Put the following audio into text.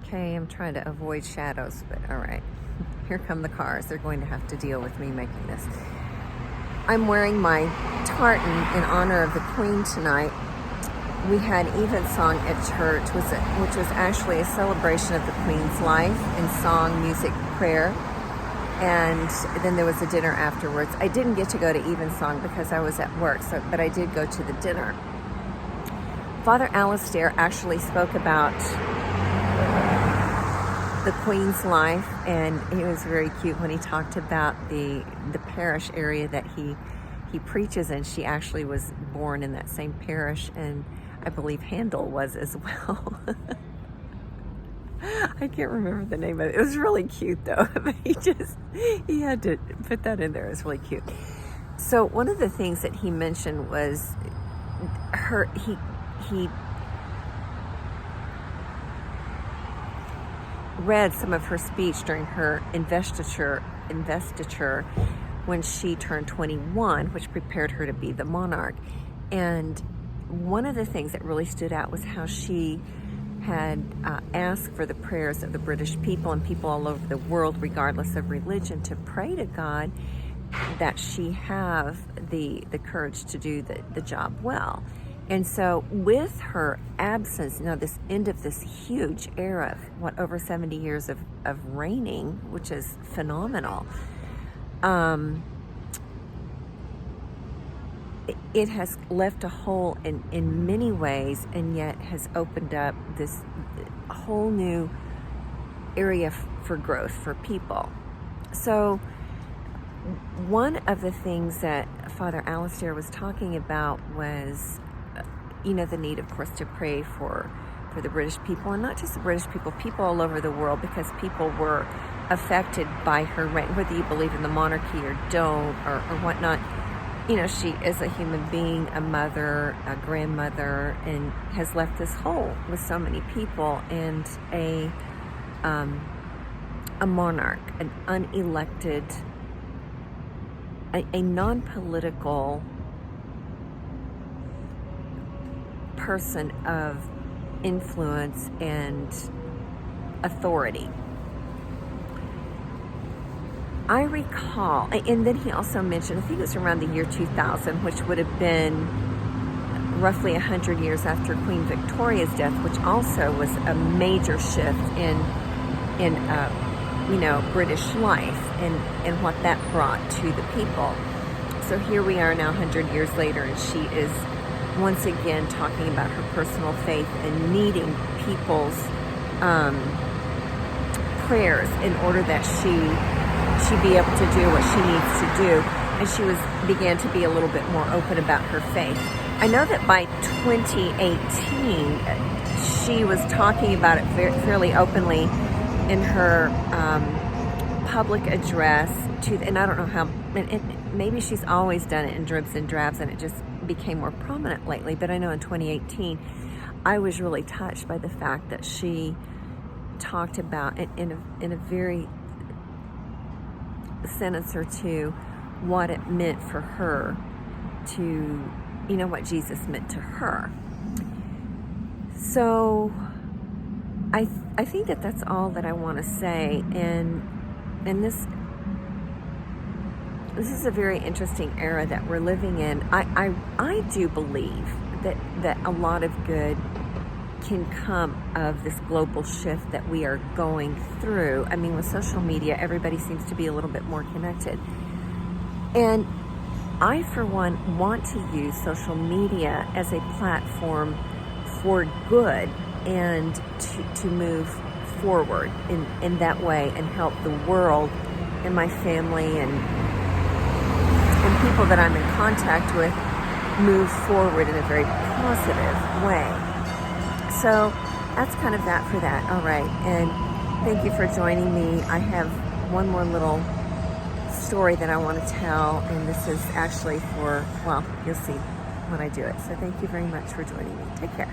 Okay, I'm trying to avoid shadows, but all right. Here come the cars. They're going to have to deal with me making this. I'm wearing my tartan in honor of the Queen tonight. We had Evensong at church, which was actually a celebration of the Queen's life in song, music, prayer. And then there was a dinner afterwards. I didn't get to go to Evensong because I was at work, but I did go to the dinner. Father Alistair actually spoke about the Queen's life, and it was very cute when he talked about the parish area that he preaches in. She actually was born in that same parish, and I believe Handel was as well. I can't remember the name of it. It was really cute though. He had to put that in there. It was really cute. So one of the things that he mentioned was he read some of her speech during her investiture when she turned 21, which prepared her to be the monarch. And one of the things that really stood out was how she had asked for the prayers of the British people and people all over the world, regardless of religion, to pray to God that she have the courage to do the job well. And so with her absence, this end of this huge era of over 70 years of reigning, which is phenomenal, it has left a hole in many ways, and yet has opened up this whole new area for growth for people. So one of the things that Father Alistair was talking about was, the need, of course, to pray for the British people, and not just the British people, people all over the world, because people were affected by her reign, whether you believe in the monarchy or don't, or whatnot. She is a human being, a mother, a grandmother, and has left this hole with so many people, and a monarch, an unelected, a non-political person of influence and authority. I recall, and then he also mentioned, I think it was around the year 2000, which would have been roughly 100 years after Queen Victoria's death, which also was a major shift in British life and what that brought to the people. So here we are now 100 years later, and she is once again talking about her personal faith and needing people's prayers in order that she be able to do what she needs to do. And she began to be a little bit more open about her faith. I know that by 2018, she was talking about it fairly openly in her public address and I don't know how, maybe she's always done it in dribs and drabs, and it just became more prominent lately. But I know in 2018, I was really touched by the fact that she talked about it in a very sentence or two what it meant for her to, what Jesus meant to her. So I think that that's all that I want to say, and this is a very interesting era that we're living in. I do believe that a lot of good can come of this global shift that we are going through. I mean, with social media, everybody seems to be a little bit more connected. And I, for one, want to use social media as a platform for good and to move forward in that way and help the world and my family and people that I'm in contact with move forward in a very positive way. So that's kind of that for that. All right. And thank you for joining me. I have one more little story that I want to tell, and this is actually you'll see when I do it. So thank you very much for joining me. Take care.